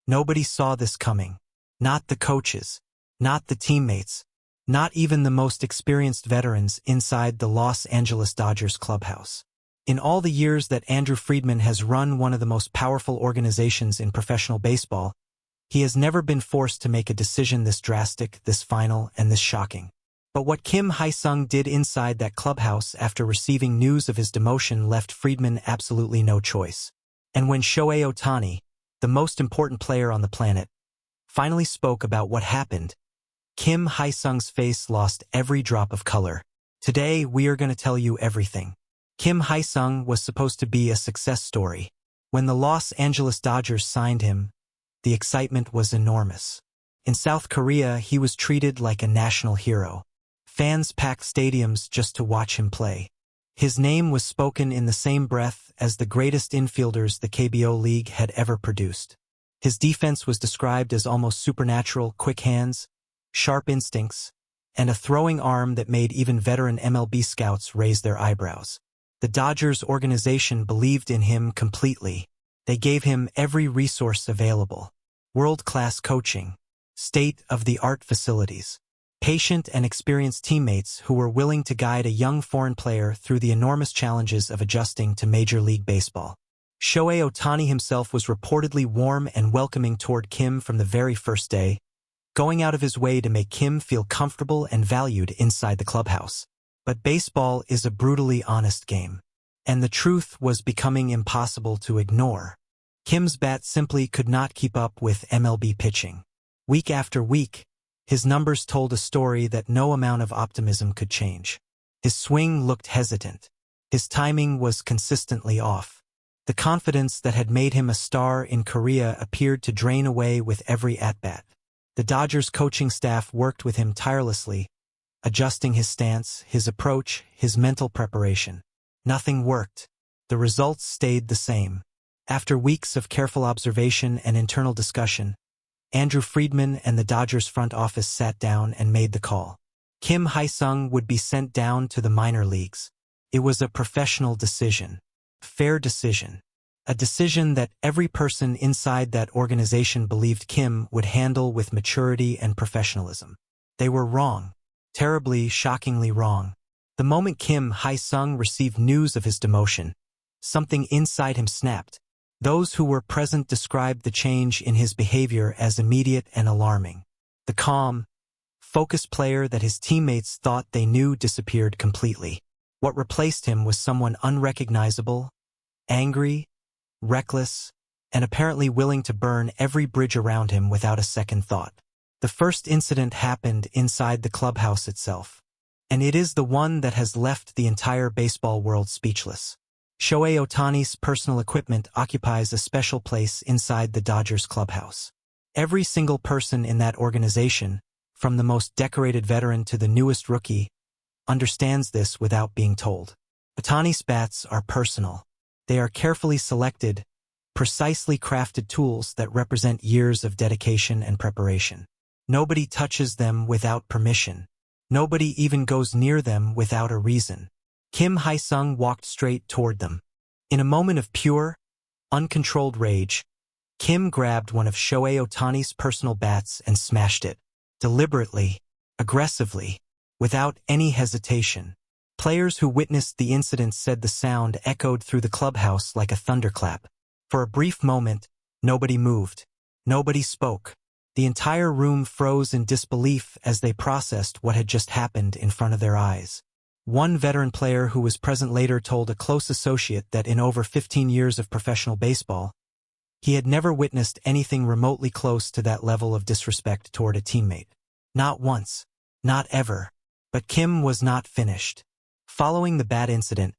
Nobody saw this coming. Not the coaches. Not the teammates. Not even the most experienced veterans inside the Los Angeles Dodgers clubhouse. In all the years that Andrew Friedman has run one of the most powerful organizations in professional baseball, he has never been forced to make a decision this drastic, this final, and this shocking. But what Kim Hae-sung did inside that clubhouse after receiving news of his demotion left Friedman absolutely no choice. And when Shohei Ohtani, the most important player on the planet, finally spoke about what happened, Kim Hae-sung's face lost every drop of color. Today, we are going to tell you everything. Kim Hae-sung was supposed to be a success story. When the Los Angeles Dodgers signed him, the excitement was enormous. In South Korea, he was treated like a national hero. Fans packed stadiums just to watch him play. His name was spoken in the same breath as the greatest infielders the KBO League had ever produced. His defense was described as almost supernatural, quick hands, sharp instincts, and a throwing arm that made even veteran MLB scouts raise their eyebrows. The Dodgers organization believed in him completely. They gave him every resource available: world-class coaching, state-of-the-art facilities, patient and experienced teammates who were willing to guide a young foreign player through the enormous challenges of adjusting to Major League Baseball. Shohei Ohtani himself was reportedly warm and welcoming toward Kim from the very first day, going out of his way to make Kim feel comfortable and valued inside the clubhouse. But baseball is a brutally honest game, and the truth was becoming impossible to ignore. Kim's bat simply could not keep up with MLB pitching. Week after week, his numbers told a story that no amount of optimism could change. His swing looked hesitant. His timing was consistently off. The confidence that had made him a star in Korea appeared to drain away with every at-bat. The Dodgers coaching staff worked with him tirelessly, adjusting his stance, his approach, his mental preparation. Nothing worked. The results stayed the same. After weeks of careful observation and internal discussion, Andrew Friedman and the Dodgers front office sat down and made the call. Kim Hae-sung would be sent down to the minor leagues. It was a professional decision. Fair decision. A decision that every person inside that organization believed Kim would handle with maturity and professionalism. They were wrong. Terribly, shockingly wrong. The moment Kim Hae-sung received news of his demotion, something inside him snapped. Those who were present described the change in his behavior as immediate and alarming. The calm, focused player that his teammates thought they knew disappeared completely. What replaced him was someone unrecognizable, angry, reckless, and apparently willing to burn every bridge around him without a second thought. The first incident happened inside the clubhouse itself, and it is the one that has left the entire baseball world speechless. Shohei Ohtani's personal equipment occupies a special place inside the Dodgers clubhouse. Every single person in that organization, from the most decorated veteran to the newest rookie, understands this without being told. Ohtani's bats are personal. They are carefully selected, precisely crafted tools that represent years of dedication and preparation. Nobody touches them without permission. Nobody even goes near them without a reason. Kim Hae-sung walked straight toward them. In a moment of pure, uncontrolled rage, Kim grabbed one of Shohei Ohtani's personal bats and smashed it. Deliberately, aggressively, without any hesitation. Players who witnessed the incident said the sound echoed through the clubhouse like a thunderclap. For a brief moment, nobody moved. Nobody spoke. The entire room froze in disbelief as they processed what had just happened in front of their eyes. One veteran player who was present later told a close associate that in over 15 years of professional baseball, he had never witnessed anything remotely close to that level of disrespect toward a teammate. Not once. Not ever. But Kim was not finished. Following the bad incident,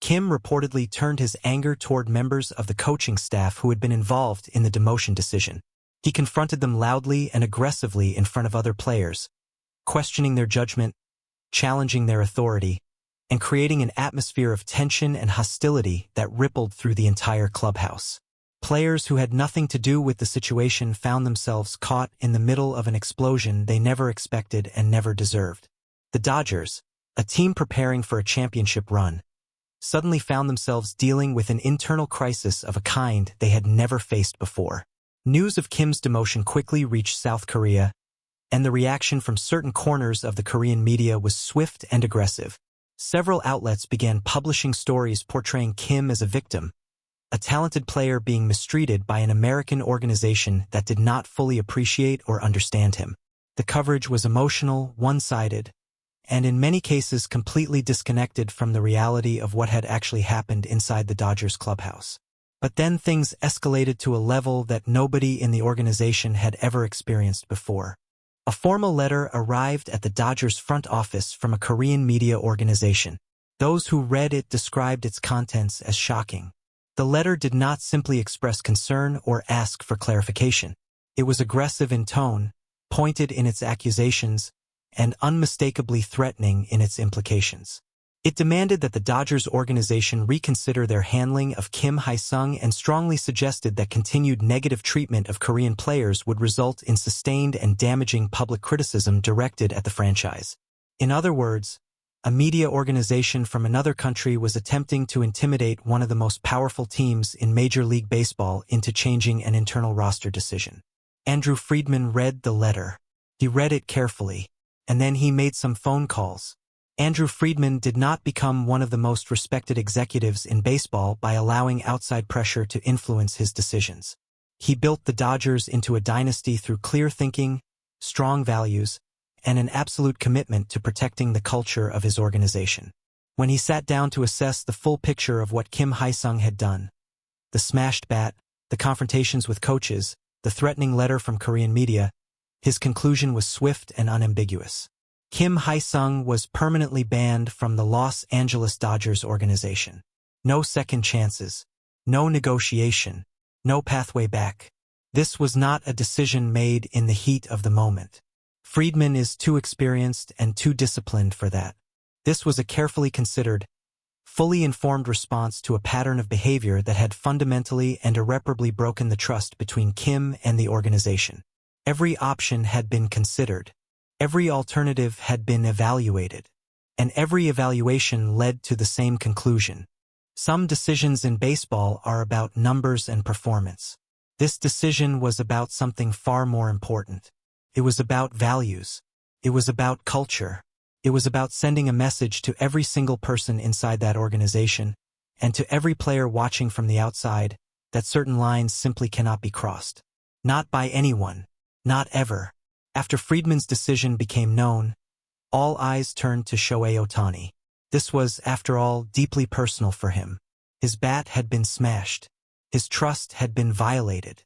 Kim reportedly turned his anger toward members of the coaching staff who had been involved in the demotion decision. He confronted them loudly and aggressively in front of other players, questioning their judgment, challenging their authority, and creating an atmosphere of tension and hostility that rippled through the entire clubhouse. Players who had nothing to do with the situation found themselves caught in the middle of an explosion they never expected and never deserved. The Dodgers, a team preparing for a championship run, suddenly found themselves dealing with an internal crisis of a kind they had never faced before. News of Kim's demotion quickly reached South Korea, and the reaction from certain corners of the Korean media was swift and aggressive. Several outlets began publishing stories portraying Kim as a victim, a talented player being mistreated by an American organization that did not fully appreciate or understand him. The coverage was emotional, one-sided, and in many cases completely disconnected from the reality of what had actually happened inside the Dodgers clubhouse. But then things escalated to a level that nobody in the organization had ever experienced before. A formal letter arrived at the Dodgers front office from a Korean media organization. Those who read it described its contents as shocking. The letter did not simply express concern or ask for clarification. It was aggressive in tone, pointed in its accusations, and unmistakably threatening in its implications. It demanded that the Dodgers organization reconsider their handling of Kim Hae-sung and strongly suggested that continued negative treatment of Korean players would result in sustained and damaging public criticism directed at the franchise. In other words, a media organization from another country was attempting to intimidate one of the most powerful teams in Major League Baseball into changing an internal roster decision. Andrew Friedman read the letter. He read it carefully, and then he made some phone calls. Andrew Friedman did not become one of the most respected executives in baseball by allowing outside pressure to influence his decisions. He built the Dodgers into a dynasty through clear thinking, strong values, and an absolute commitment to protecting the culture of his organization. When he sat down to assess the full picture of what Kim Hae-sung had done, the smashed bat, the confrontations with coaches, the threatening letter from Korean media, his conclusion was swift and unambiguous. Kim Hae-sung was permanently banned from the Los Angeles Dodgers organization. No second chances, no negotiation, no pathway back. This was not a decision made in the heat of the moment. Friedman is too experienced and too disciplined for that. This was a carefully considered, fully informed response to a pattern of behavior that had fundamentally and irreparably broken the trust between Kim and the organization. Every option had been considered. Every alternative had been evaluated, and every evaluation led to the same conclusion. Some decisions in baseball are about numbers and performance. This decision was about something far more important. It was about values. It was about culture. It was about sending a message to every single person inside that organization, and to every player watching from the outside, that certain lines simply cannot be crossed. Not by anyone. Not ever. After Friedman's decision became known, all eyes turned to Shohei Ohtani. This was, after all, deeply personal for him. His bat had been smashed. His trust had been violated.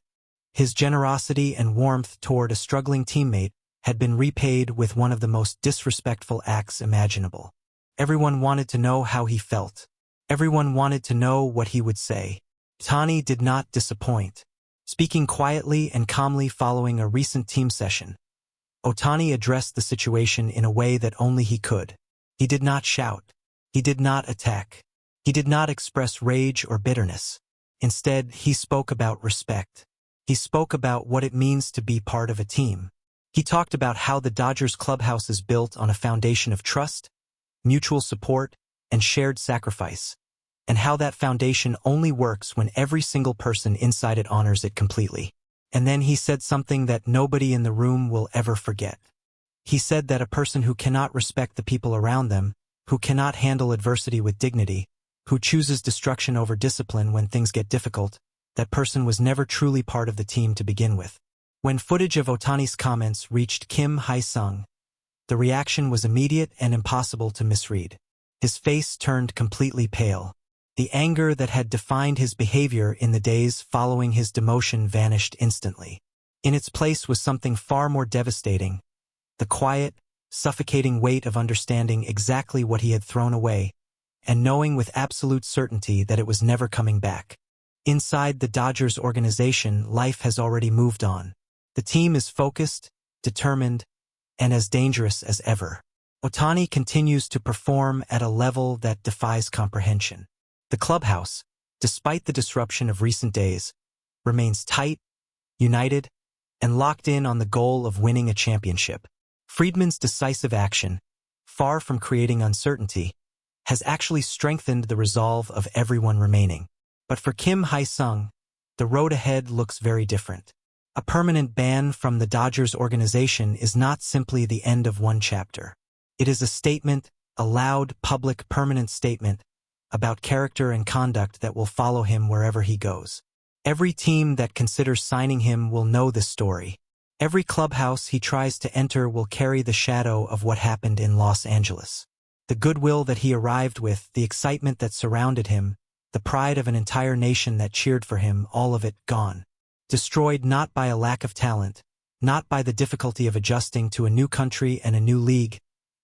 His generosity and warmth toward a struggling teammate had been repaid with one of the most disrespectful acts imaginable. Everyone wanted to know how he felt. Everyone wanted to know what he would say. Ohtani did not disappoint. Speaking quietly and calmly following a recent team session, Ohtani addressed the situation in a way that only he could. He did not shout. He did not attack. He did not express rage or bitterness. Instead, he spoke about respect. He spoke about what it means to be part of a team. He talked about how the Dodgers clubhouse is built on a foundation of trust, mutual support, and shared sacrifice, and how that foundation only works when every single person inside it honors it completely. And then he said something that nobody in the room will ever forget. He said that a person who cannot respect the people around them, who cannot handle adversity with dignity, who chooses destruction over discipline when things get difficult, that person was never truly part of the team to begin with. When footage of Ohtani's comments reached Kim Hae-sung, the reaction was immediate and impossible to misread. His face turned completely pale. The anger that had defined his behavior in the days following his demotion vanished instantly. In its place was something far more devastating, the quiet, suffocating weight of understanding exactly what he had thrown away, and knowing with absolute certainty that it was never coming back. Inside the Dodgers organization, life has already moved on. The team is focused, determined, and as dangerous as ever. Ohtani continues to perform at a level that defies comprehension. The clubhouse, despite the disruption of recent days, remains tight, united, and locked in on the goal of winning a championship. Friedman's decisive action, far from creating uncertainty, has actually strengthened the resolve of everyone remaining. But for Kim Hae-sung, the road ahead looks very different. A permanent ban from the Dodgers organization is not simply the end of one chapter. It is a statement, a loud, public, permanent statement about character and conduct that will follow him wherever he goes. Every team that considers signing him will know this story. Every clubhouse he tries to enter will carry the shadow of what happened in Los Angeles. The goodwill that he arrived with, the excitement that surrounded him, the pride of an entire nation that cheered for him, all of it gone. Destroyed not by a lack of talent, not by the difficulty of adjusting to a new country and a new league,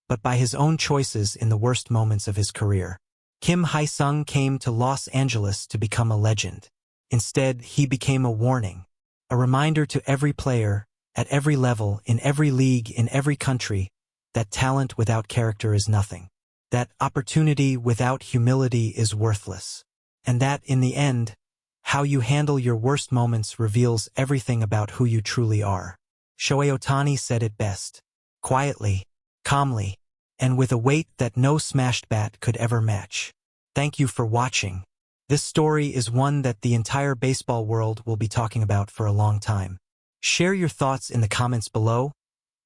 but by his own choices in the worst moments of his career. Kim Hae-sung came to Los Angeles to become a legend. Instead, he became a warning, a reminder to every player, at every level, in every league, in every country, that talent without character is nothing, that opportunity without humility is worthless, and that, in the end, how you handle your worst moments reveals everything about who you truly are. Shohei Ohtani said it best, quietly, calmly, and with a weight that no smashed bat could ever match. Thank you for watching. This story is one that the entire baseball world will be talking about for a long time. Share your thoughts in the comments below.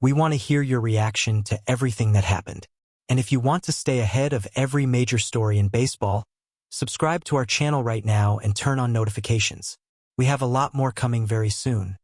We want to hear your reaction to everything that happened. And if you want to stay ahead of every major story in baseball, subscribe to our channel right now and turn on notifications. We have a lot more coming very soon.